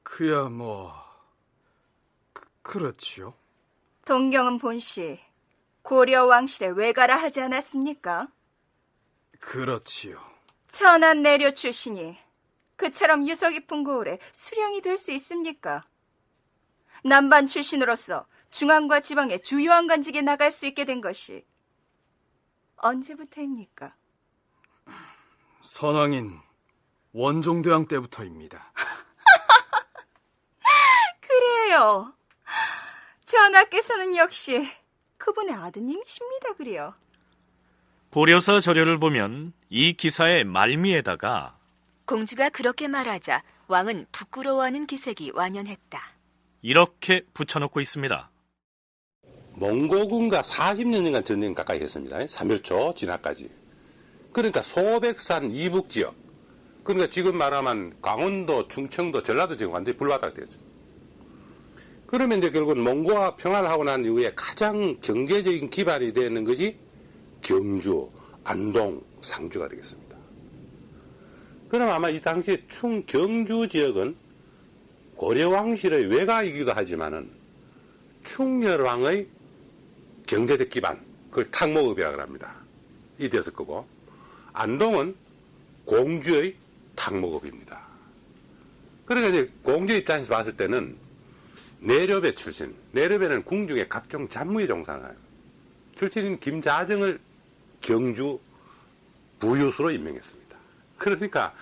그야 그렇지요. 동경은 본시 고려 왕실의 외가라 하지 않았습니까? 그렇지요. 천한 내려 출신이 그처럼 유서 깊은 고을에 수령이 될 수 있습니까? 남반 출신으로서 중앙과 지방의 주요한 관직에 나갈 수 있게 된 것이 언제부터입니까? 선왕인 원종대왕 때부터입니다. 그래요. 전하께서는 역시 그분의 아드님이십니다, 그래요. 고려사 저료를 보면 이 기사의 말미에다가 공주가 그렇게 말하자 왕은 부끄러워하는 기색이 완연했다. 이렇게 붙여놓고 있습니다. 몽고군과 40년간 전쟁 가까이 했습니다. 3.1초 진화까지. 그러니까 소백산 이북 지역, 그러니까 지금 말하면 강원도, 충청도, 전라도 지금 완전히 불바다가 되었죠. 그러면 이제 결국 몽고와 평화를 하고 난 이후에 가장 경제적인 기반이 되는 것이 경주, 안동, 상주가 되겠습니다. 그럼 아마 이 당시 충경주 지역은 고려왕실의 외가이기도 하지만은 충렬왕의 경제적 기반, 그걸 탕목읍이라고 합니다. 이 되었을 거고, 안동은 공주의 탕목읍입니다. 그러니까 이제 공주 입장에서 봤을 때는 내려배 출신, 내려배는 궁중의 각종 잡무에 종사를 해요. 출신인 김자정을 경주 부유수로 임명했습니다. 그러니까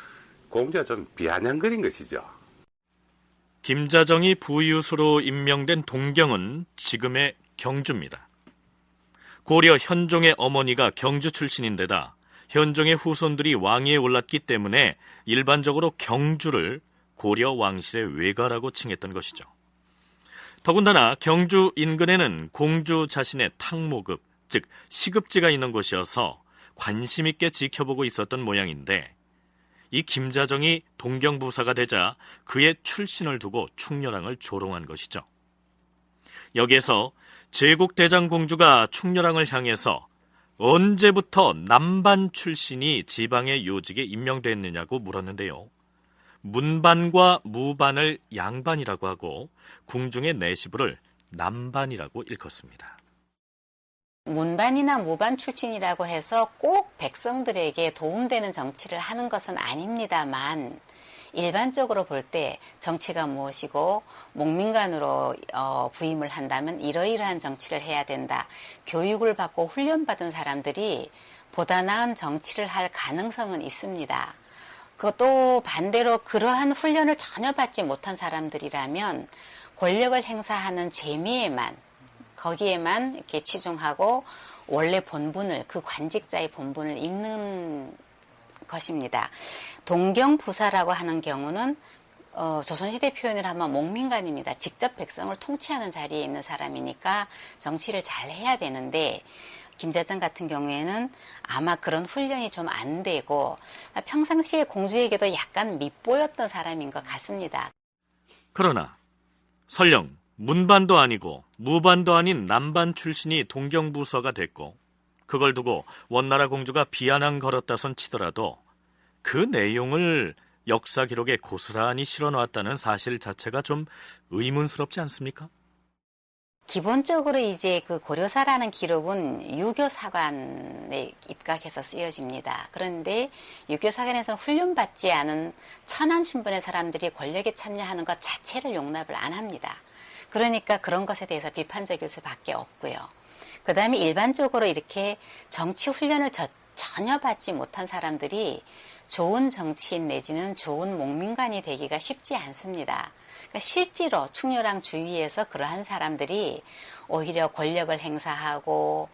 공주가 좀 비아냥거린 것이죠. 김자정이 부유수로 임명된 동경은 지금의 경주입니다. 고려 현종의 어머니가 경주 출신인데다 현종의 후손들이 왕위에 올랐기 때문에 일반적으로 경주를 고려 왕실의 외가라고 칭했던 것이죠. 더군다나 경주 인근에는 공주 자신의 탕모급, 즉 시급지가 있는 곳이어서 관심 있게 지켜보고 있었던 모양인데, 이 김자정이 동경부사가 되자 그의 출신을 두고 충렬왕을 조롱한 것이죠. 여기에서 제국대장공주가 충렬왕을 향해서 언제부터 남반 출신이 지방의 요직에 임명됐느냐고 물었는데요. 문반과 무반을 양반이라고 하고 궁중의 내시부를 남반이라고 일컫습니다. 문반이나 무반 출신이라고 해서 꼭 백성들에게 도움되는 정치를 하는 것은 아닙니다만, 일반적으로 볼 때 정치가 무엇이고 목민관으로 부임을 한다면 이러이러한 정치를 해야 된다. 교육을 받고 훈련받은 사람들이 보다 나은 정치를 할 가능성은 있습니다. 그것도 반대로 그러한 훈련을 전혀 받지 못한 사람들이라면 권력을 행사하는 재미에만, 거기에만 이렇게 치중하고 원래 본분을, 그 관직자의 본분을 읽는 것입니다. 동경부사라고 하는 경우는 조선시대 표현을 하면 목민관입니다. 직접 백성을 통치하는 자리에 있는 사람이니까 정치를 잘 해야 되는데, 김자정 같은 경우에는 아마 그런 훈련이 좀 안 되고 평상시에 공주에게도 약간 밉보였던 사람인 것 같습니다. 그러나 설령 문반도 아니고 무반도 아닌 남반 출신이 동경부서가 됐고 그걸 두고 원나라 공주가 비아냥 걸었다손 치더라도 그 내용을 역사 기록에 고스란히 실어놓았다는 사실 자체가 좀 의문스럽지 않습니까? 기본적으로 이제 그 고려사라는 기록은 유교사관에 입각해서 쓰여집니다. 그런데 유교사관에서는 훈련받지 않은 천한 신분의 사람들이 권력에 참여하는 것 자체를 용납을 안 합니다. 그러니까 그런 것에 대해서 비판적일 수밖에 없고요. 그 다음에 일반적으로 이렇게 정치 훈련을 전혀 받지 못한 사람들이 좋은 정치인 내지는 좋은 목민관이 되기가 쉽지 않습니다. 그러니까 실제로 충렬왕 주위에서 그러한 사람들이 오히려 권력을 행사하고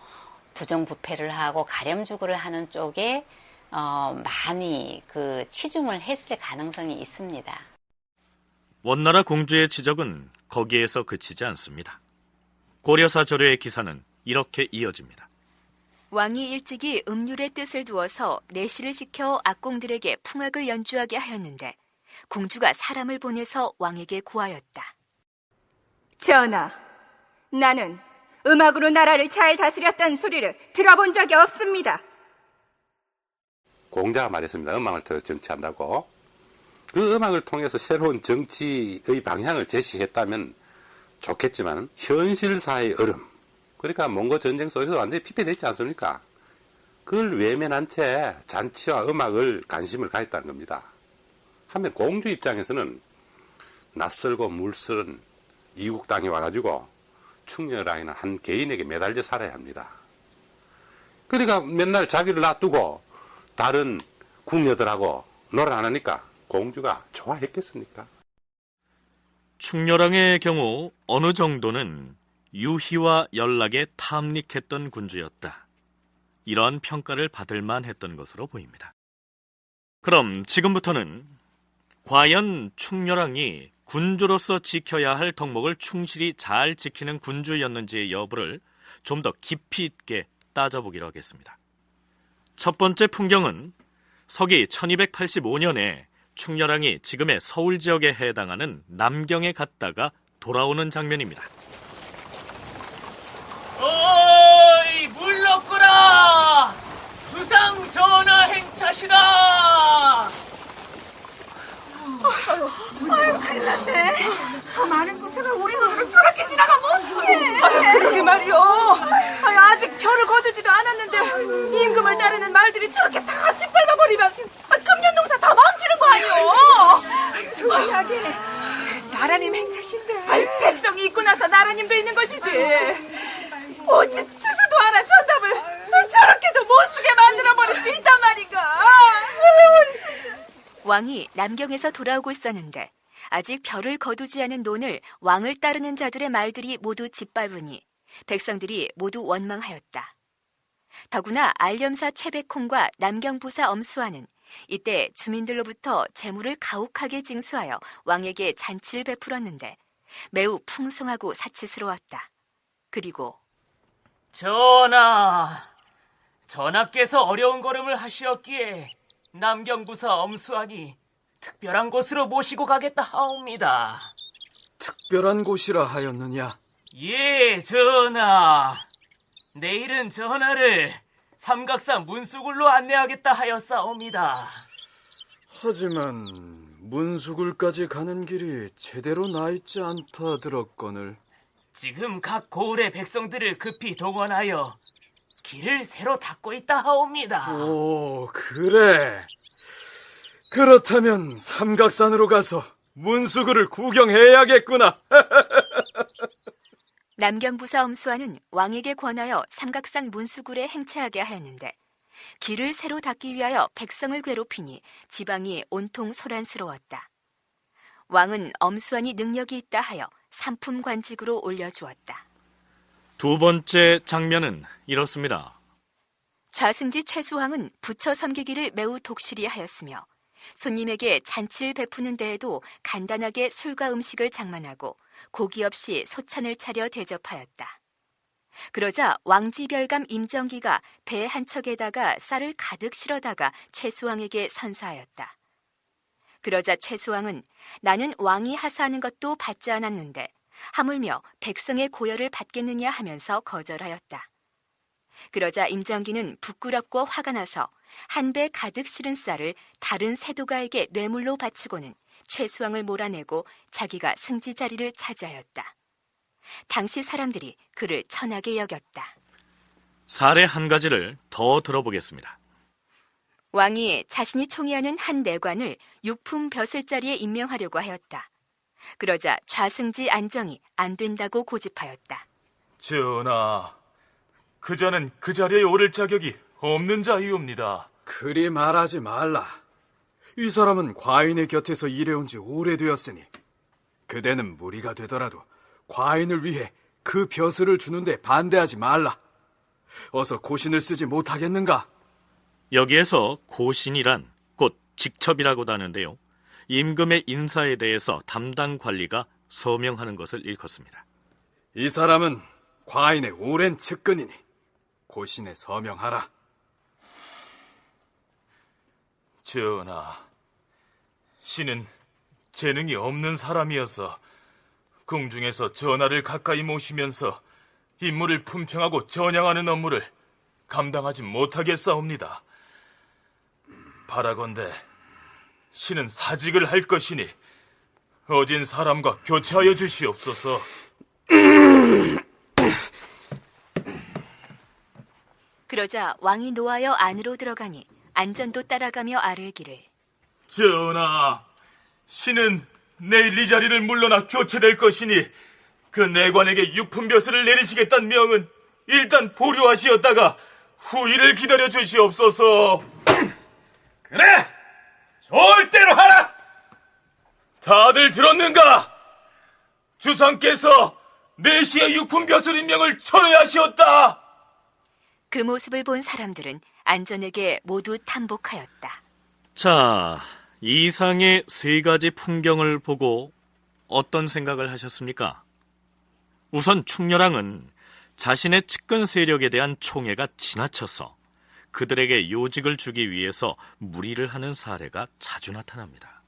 부정부패를 하고 가렴주구를 하는 쪽에 많이 그 치중을 했을 가능성이 있습니다. 원나라 공주의 지적은 거기에서 그치지 않습니다. 고려사 저료의 기사는 이렇게 이어집니다. 왕이 일찍이 음률의 뜻을 두어서 내시를 시켜 악공들에게 풍악을 연주하게 하였는데 공주가 사람을 보내서 왕에게 고하였다. 전하, 나는 음악으로 나라를 잘 다스렸다는 소리를 들어본 적이 없습니다. 공자가 말했습니다. 음악을 통해서 정치한다고. 그 음악을 통해서 새로운 정치의 방향을 제시했다면 좋겠지만 현실사의 얼음, 그러니까 몽고 전쟁 속에서 완전히 피폐됐지 않습니까? 그걸 외면한 채 잔치와 음악을 관심을 가졌다는 겁니다. 한편 공주 입장에서는 낯설고 물쓰는 이국 땅에 와가지고 충녀랑이나 한 개인에게 매달려 살아야 합니다. 그러니까 맨날 자기를 놔두고 다른 궁녀들하고 놀아 안 하니까 공주가 좋아했겠습니까? 충녀랑의 경우 어느 정도는 유희와 연락에 탐닉했던 군주였다. 이러한 평가를 받을 만했던 것으로 보입니다. 그럼 지금부터는 과연 충녀랑이 군주로서 지켜야 할 덕목을 충실히 잘 지키는 군주였는지의 여부를 좀 더 깊이 있게 따져보기로 하겠습니다. 첫 번째 풍경은 서기 1285년에 충녀랑이 지금의 서울 지역에 해당하는 남경에 갔다가 돌아오는 장면입니다. 어이, 물렀구나! 주상 전하 행차시다! 아유, 큰일 났네. 저 많은 곳에가 우리 눈으로 저렇게 지나가면 어떡해. 그러게 말이요. 아직 별을 거두지도 않았는데 임금을 따르는 말들이 저렇게 다 짓밟아버리면 금년농사 다 망치는 거 아니요. 조용하게. 나라님 행차신데. 백성이 있고 나서 나라님도 있는 것이지. 어찌 주소도 하나 전답을 저렇게도 못쓰게 만들어버릴 수 있단 말인가. 왕이 남경에서 돌아오고 있었는데 아직 별을 거두지 않은 논을 왕을 따르는 자들의 말들이 모두 짓밟으니 백성들이 모두 원망하였다. 더구나 알렴사 최백홍과 남경부사 엄수아는 이때 주민들로부터 재물을 가혹하게 징수하여 왕에게 잔치를 베풀었는데 매우 풍성하고 사치스러웠다. 그리고 전하께서 어려운 걸음을 하시었기에 남경부사 엄수아니 특별한 곳으로 모시고 가겠다 하옵니다. 특별한 곳이라 하였느냐? 예, 전하. 내일은 전하를 삼각산 문수굴로 안내하겠다 하였사옵니다. 하지만 문수굴까지 가는 길이 제대로 나있지 않다 들었거늘. 지금 각 고을의 백성들을 급히 동원하여 길을 새로 닦고 있다 하옵니다. 오, 그래. 그렇다면 삼각산으로 가서 문수굴을 구경해야겠구나. 남경부사 엄수아는 왕에게 권하여 삼각산 문수굴에 행차하게 하였는데 길을 새로 닦기 위하여 백성을 괴롭히니 지방이 온통 소란스러웠다. 왕은 엄수아니 능력이 있다 하여 삼품관직으로 올려주었다. 두 번째 장면은 이렇습니다. 좌승지 최수황은 부처 섬기기를 매우 독실히 하였으며 손님에게 잔치를 베푸는 데에도 간단하게 술과 음식을 장만하고 고기 없이 소찬을 차려 대접하였다. 그러자 왕지별감 임정기가 배 한 척에다가 쌀을 가득 실어다가 최수황에게 선사하였다. 그러자 최수황은 나는 왕이 하사하는 것도 받지 않았는데 하물며 백성의 고열을 받겠느냐 하면서 거절하였다. 그러자 임정기는 부끄럽고 화가 나서 한 배 가득 실은 쌀을 다른 세도가에게 뇌물로 바치고는 최수황을 몰아내고 자기가 승지 자리를 차지하였다. 당시 사람들이 그를 천하게 여겼다. 사례 한 가지를 더 들어보겠습니다. 왕이 자신이 총애하는 한 내관을 육품 벼슬자리에 임명하려고 하였다. 그러자 좌승지 안정이 안 된다고 고집하였다. 전하, 그자는 그 자리에 오를 자격이 없는 자이옵니다. 그리 말하지 말라. 이 사람은 과인의 곁에서 일해온 지 오래되었으니 그대는 무리가 되더라도 과인을 위해 그 벼슬을 주는데 반대하지 말라. 어서 고신을 쓰지 못하겠는가? 여기에서 고신이란 곧 직첩이라고도 하는데요. 임금의 인사에 대해서 담당 관리가 서명하는 것을 일컫습니다. 이 사람은 과인의 오랜 측근이니 고신에 서명하라. 전하, 신은 재능이 없는 사람이어서 궁중에서 전하를 가까이 모시면서 임무를 품평하고 전향하는 업무를 감당하지 못하겠사옵니다. 바라건대 신은 사직을 할 것이니 어진 사람과 교체하여 주시옵소서. 그러자 왕이 노하여 안으로 들어가니 안전도 따라가며 아뢰기를. 전하, 신은 내일 이 자리를 물러나 교체될 것이니 그 내관에게 육품벼슬을 내리시겠다는 명은 일단 보류하시었다가 후일을 기다려 주시옵소서. 그래! 좋을 대로 하라! 다들 들었는가? 주상께서 내시의 육품벼슬 임명을 철회하시었다. 그 모습을 본 사람들은 안전에게 모두 탐복하였다. 자, 이상의 세 가지 풍경을 보고 어떤 생각을 하셨습니까? 우선 충렬왕은 자신의 측근 세력에 대한 총애가 지나쳐서 그들에게 요직을 주기 위해서 무리를 하는 사례가 자주 나타납니다.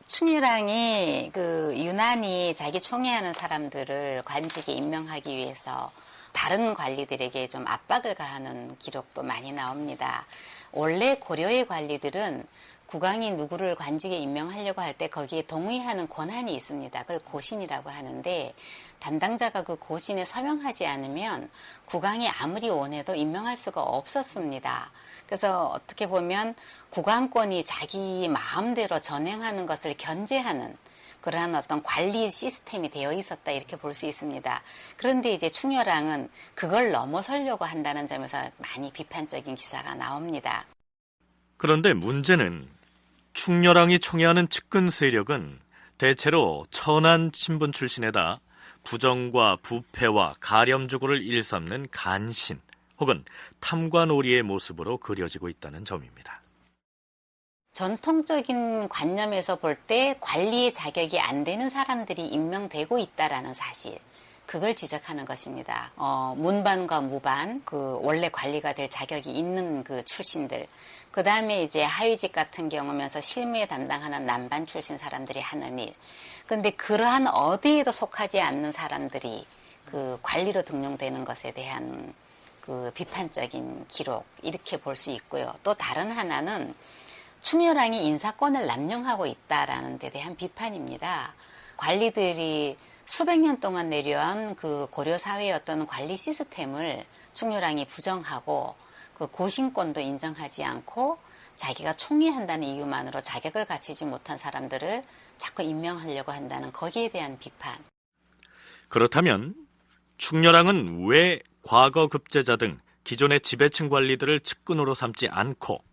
충렬왕이 유난히 자기 총애하는 사람들을 관직에 임명하기 위해서 다른 관리들에게 좀 압박을 가하는 기록도 많이 나옵니다. 원래 고려의 관리들은 국왕이 누구를 관직에 임명하려고 할 때 거기에 동의하는 권한이 있습니다. 그걸 고신이라고 하는데 담당자가 그 고신에 서명하지 않으면 국왕이 아무리 원해도 임명할 수가 없었습니다. 그래서 어떻게 보면 국왕권이 자기 마음대로 전행하는 것을 견제하는 그러한 어떤 관리 시스템이 되어 있었다 이렇게 볼 수 있습니다. 그런데 이제 충렬왕은 그걸 넘어서려고 한다는 점에서 많이 비판적인 기사가 나옵니다. 그런데 문제는 충렬왕이 총애하는 측근 세력은 대체로 천한 신분 출신에다 부정과 부패와 가렴주구를 일삼는 간신 혹은 탐관오리의 모습으로 그려지고 있다는 점입니다. 전통적인 관념에서 볼 때 관리의 자격이 안 되는 사람들이 임명되고 있다라는 사실, 그걸 지적하는 것입니다. 문반과 무반, 원래 관리가 될 자격이 있는 그 출신들, 그 다음에 이제 하위직 같은 경우면서 실무에 담당하는 남반 출신 사람들이 하는 일. 근데 그러한 어디에도 속하지 않는 사람들이 그 관리로 등용되는 것에 대한 그 비판적인 기록, 이렇게 볼 수 있고요. 또 다른 하나는 충렬왕이 인사권을 남용하고 있다라는 데 대한 비판입니다. 관리들이 수백 년 동안 내려온 그 고려 사회의 어떤 관리 시스템을 충렬왕이 부정하고 그 고신권도 인정하지 않고 자기가 총애한다는 이유만으로 자격을 갖추지 못한 사람들을 자꾸 임명하려고 한다는 거기에 대한 비판. 그렇다면 충렬왕은 왜 과거 급제자 등 기존의 지배층 관리들을 측근으로 삼지 않고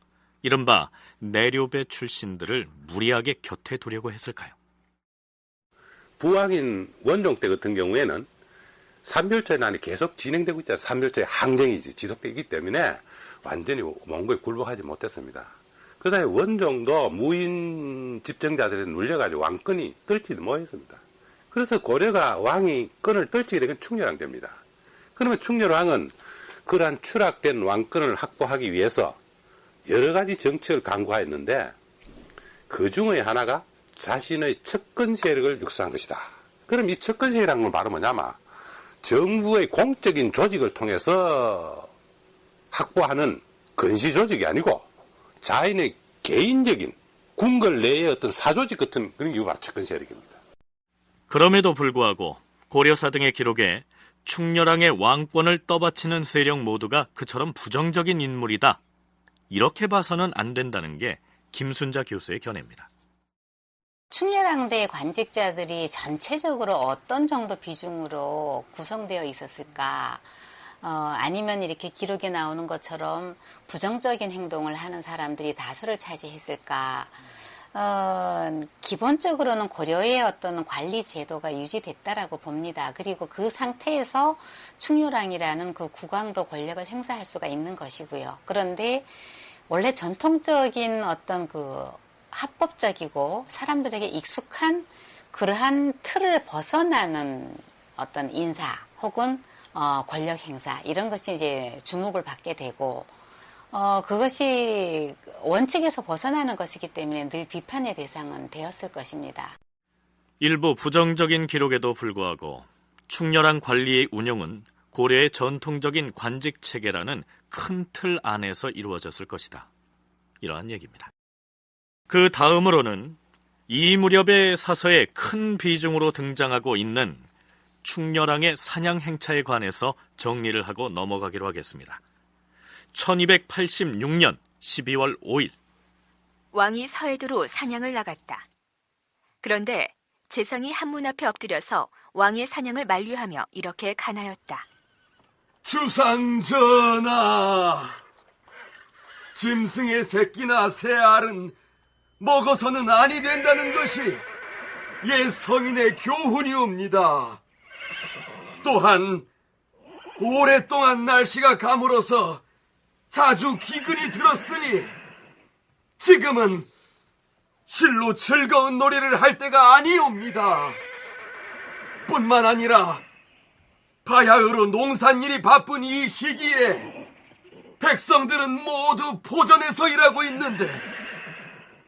이른바 내료배 출신들을 무리하게 곁에 두려고 했을까요? 부왕인 원종 때 같은 경우에는 삼별초난이 계속 진행되고 있잖아요. 삼별초의 항쟁이 지속되기 때문에 완전히 몽고에 굴복하지 못했습니다. 그 다음에 원종도 무인 집정자들에 눌려가지고 왕권이 떨치지 못했습니다. 그래서 고려가 왕이 권을 떨치게 되면 충렬왕 됩니다. 그러면 충렬왕은 그러한 추락된 왕권을 확보하기 위해서 여러 가지 정책을 강구하였는데 그 중의 하나가 자신의 측근 세력을 육성한 것이다. 그럼 이 측근 세력이라는 건 바로 뭐냐면 정부의 공적인 조직을 통해서 확보하는 건시 조직이 아니고 자인의 개인적인 궁궐 내의 어떤 사조직 같은 그런 게 바로 측근 세력입니다. 그럼에도 불구하고 고려사 등의 기록에 충렬왕의 왕권을 떠받치는 세력 모두가 그처럼 부정적인 인물이다, 이렇게 봐서는 안 된다는 게 김순자 교수의 견해입니다. 충렬왕대 관직자들이 전체적으로 어떤 정도 비중으로 구성되어 있었을까? 아니면 이렇게 기록에 나오는 것처럼 부정적인 행동을 하는 사람들이 다수를 차지했을까? 기본적으로는 고려의 어떤 관리 제도가 유지됐다라고 봅니다. 그리고 그 상태에서 충렬왕이라는 그 국왕도 권력을 행사할 수가 있는 것이고요. 그런데 원래 전통적인 어떤 그 합법적이고 사람들에게 익숙한 그러한 틀을 벗어나는 어떤 인사 혹은 권력 행사 이런 것이 이제 주목을 받게 되고 그것이 원칙에서 벗어나는 것이기 때문에 늘 비판의 대상은 되었을 것입니다. 일부 부정적인 기록에도 불구하고 충렬한 관리의 운영은 고려의 전통적인 관직 체계라는 큰 틀 안에서 이루어졌을 것이다. 이러한 얘기입니다. 그 다음으로는 이 무렵의 사서에 큰 비중으로 등장하고 있는 충렬왕의 사냥 행차에 관해서 정리를 하고 넘어가기로 하겠습니다. 1286년 12월 5일 왕이 서해도로 사냥을 나갔다. 그런데 재상이 한문 앞에 엎드려서 왕의 사냥을 만류하며 이렇게 간하였다. 주상전하, 짐승의 새끼나 새알은 먹어서는 아니 된다는 것이 옛 성인의 교훈이옵니다. 또한 오랫동안 날씨가 가물어서 자주 기근이 들었으니 지금은 실로 즐거운 놀이를 할 때가 아니옵니다. 뿐만 아니라 바야흐로 농산일이 바쁜 이 시기에 백성들은 모두 포전에서 일하고 있는데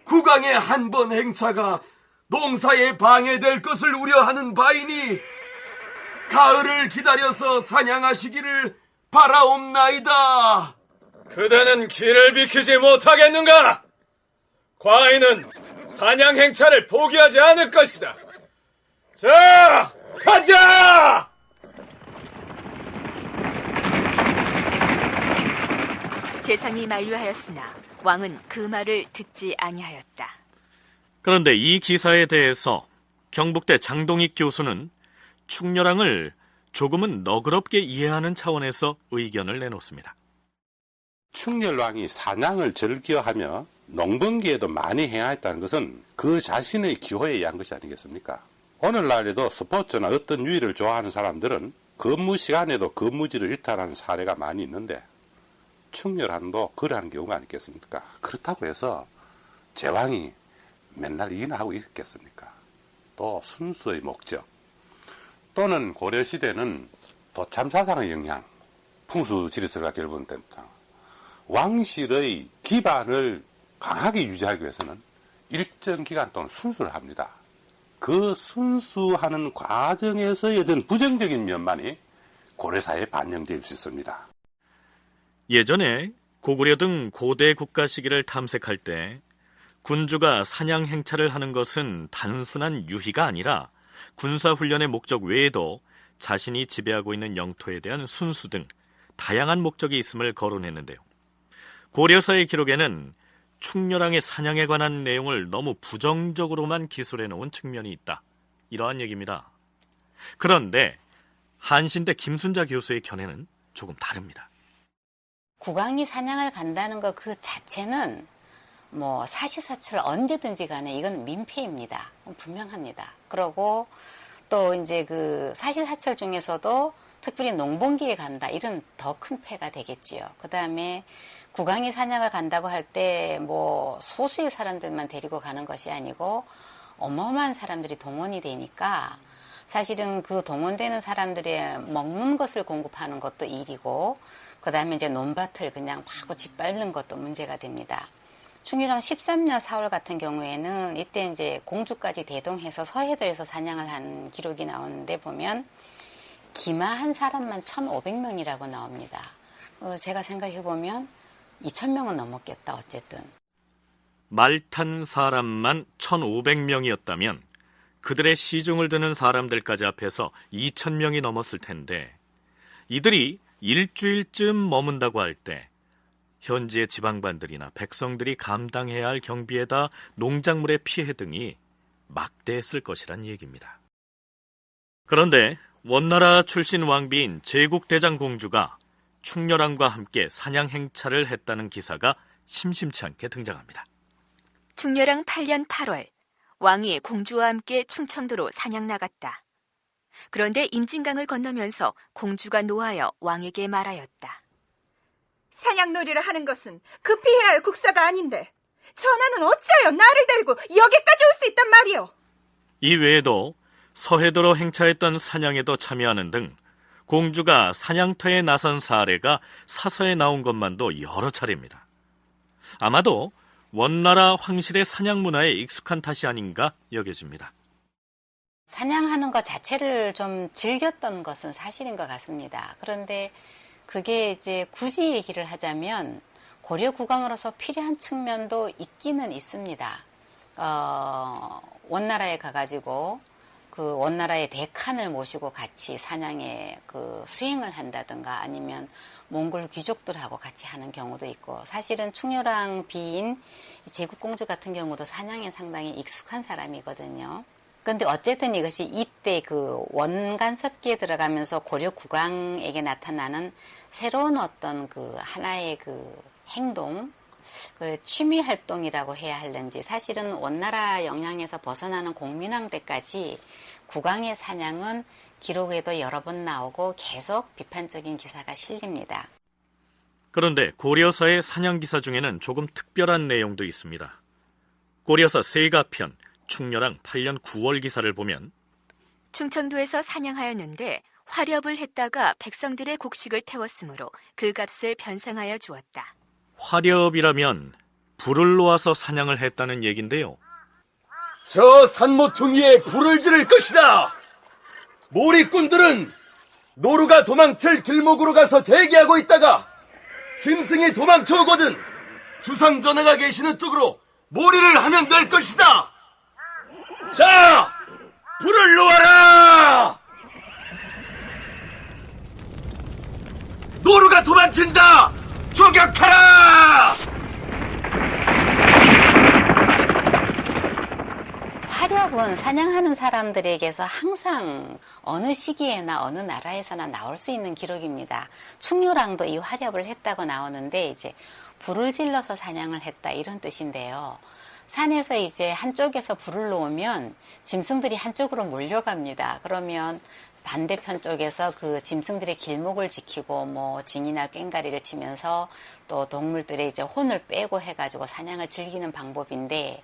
국왕의 한 번 행차가 농사에 방해될 것을 우려하는 바이니 가을을 기다려서 사냥하시기를 바라옵나이다. 그대는 길을 비키지 못하겠는가? 과인은 사냥 행차를 포기하지 않을 것이다. 자, 가자! 재상이 만류하였으나 왕은 그 말을 듣지 아니하였다. 그런데 이 기사에 대해서 경북대 장동익 교수는 충렬왕을 조금은 너그럽게 이해하는 차원에서 의견을 내놓습니다. 충렬왕이 사냥을 즐겨하며 농번기에도 많이 행하였다는 것은 그 자신의 기호에 의한 것이 아니겠습니까? 오늘날에도 스포츠나 어떤 유의를 좋아하는 사람들은 근무 시간에도 근무지를 일탈하는 사례가 많이 있는데 충렬왕도 그러한 경우가 아니겠습니까? 그렇다고 해서 제왕이 맨날 일이나 하고 있겠습니까? 또 순수의 목적 또는 고려시대는 도참사상의 영향, 풍수지리설과 결부된 왕실의 기반을 강하게 유지하기 위해서는 일정 기간 동안 순수를 합니다. 그 순수하는 과정에서의 어떤 부정적인 면만이 고려사에 반영될 수 있습니다. 예전에 고구려 등 고대 국가 시기를 탐색할 때 군주가 사냥 행차를 하는 것은 단순한 유희가 아니라 군사훈련의 목적 외에도 자신이 지배하고 있는 영토에 대한 순수 등 다양한 목적이 있음을 거론했는데요. 고려사의 기록에는 충렬왕의 사냥에 관한 내용을 너무 부정적으로만 기술해 놓은 측면이 있다. 이러한 얘기입니다. 그런데 한신대 김순자 교수의 견해는 조금 다릅니다. 국왕이 사냥을 간다는 것 그 자체는 뭐 사시사철 언제든지 간에 이건 민폐입니다. 분명합니다. 그리고 또 이제 그 사시사철 중에서도 특별히 농번기에 간다 이런 더 큰 폐가 되겠지요. 그 다음에 국왕이 사냥을 간다고 할 때 뭐 소수의 사람들만 데리고 가는 것이 아니고 어마어마한 사람들이 동원이 되니까 사실은 그 동원되는 사람들의 먹는 것을 공급하는 것도 일이고 그 다음에 이제 논밭을 그냥 마구 짓밟는 것도 문제가 됩니다. 충렬왕 13년 4월 같은 경우에는 이때 이제 공주까지 대동해서 서해도에서 사냥을 한 기록이 나오는데 보면 기마한 사람만 1,500명이라고 나옵니다. 제가 생각해보면 2,000명은 넘었겠다 어쨌든. 말 탄 사람만 1,500명이었다면 그들의 시중을 드는 사람들까지 합해서 2,000명이 넘었을 텐데 이들이 일주일쯤 머문다고 할 때 현지의 지방반들이나 백성들이 감당해야 할 경비에다 농작물의 피해 등이 막대했을 것이란 얘기입니다. 그런데 원나라 출신 왕비인 제국대장 공주가 충렬왕과 함께 사냥 행차를 했다는 기사가 심심치 않게 등장합니다. 충렬왕 8년 8월 왕이 공주와 함께 충청도로 사냥 나갔다. 그런데 임진강을 건너면서 공주가 노하여 왕에게 말하였다. 사냥놀이를 하는 것은 급히 해야 할 국사가 아닌데 전하는 어찌하여 나를 데리고 여기까지 올 수 있단 말이오. 이 외에도 서해도로 행차했던 사냥에도 참여하는 등 공주가 사냥터에 나선 사례가 사서에 나온 것만도 여러 차례입니다. 아마도 원나라 황실의 사냥 문화에 익숙한 탓이 아닌가 여겨집니다. 사냥하는 것 자체를 좀 즐겼던 것은 사실인 것 같습니다. 그런데 그게 이제 굳이 얘기를 하자면 고려 국왕으로서 필요한 측면도 있기는 있습니다. 원나라에 가가지고 그 원나라의 대칸을 모시고 같이 사냥에 그 수행을 한다든가 아니면 몽골 귀족들하고 같이 하는 경우도 있고, 사실은 충효랑 비인 제국공주 같은 경우도 사냥에 상당히 익숙한 사람이거든요. 근데 어쨌든 이것이 이때 그 원간섭기에 들어가면서 고려 국왕에게 나타나는 새로운 어떤 그 하나의 그 행동, 그 취미 활동이라고 해야 할는지, 사실은 원나라 영향에서 벗어나는 공민왕 때까지 국왕의 사냥은 기록에도 여러 번 나오고 계속 비판적인 기사가 실립니다. 그런데 고려서의 사냥 기사 중에는 조금 특별한 내용도 있습니다. 고려서 세가편 충렬왕 8년 9월 기사를 보면 충청도에서 사냥하였는데 화렵을 했다가 백성들의 곡식을 태웠으므로 그 값을 변상하여 주었다. 화렵이라면 불을 놓아서 사냥을 했다는 얘긴데요. 저 산모퉁이에 불을 지를 것이다. 몰입꾼들은 노루가 도망칠 길목으로 가서 대기하고 있다가 짐승이 도망쳐 오거든 주상전하가 계시는 쪽으로 몰이를 하면 될 것이다. 자, 불을 놓아라. 노루가 도망친다. 저격하라. 화렵은 사냥하는 사람들에게서 항상 어느 시기에나 어느 나라에서나 나올 수 있는 기록입니다. 충효랑도 이 화렵을 했다고 나오는데 이제 불을 질러서 사냥을 했다 이런 뜻인데요. 산에서 이제 한쪽에서 불을 놓으면 짐승들이 한쪽으로 몰려갑니다. 그러면 반대편 쪽에서 그 짐승들의 길목을 지키고 뭐 징이나 꽹가리를 치면서 또 동물들의 이제 혼을 빼고 해가지고 사냥을 즐기는 방법인데,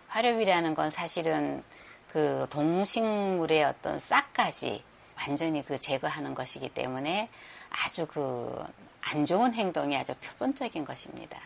화렵이라는 건 사실은 그 동식물의 어떤 싹까지 완전히 그 제거하는 것이기 때문에 아주 그 안 좋은 행동이 아주 표본적인 것입니다.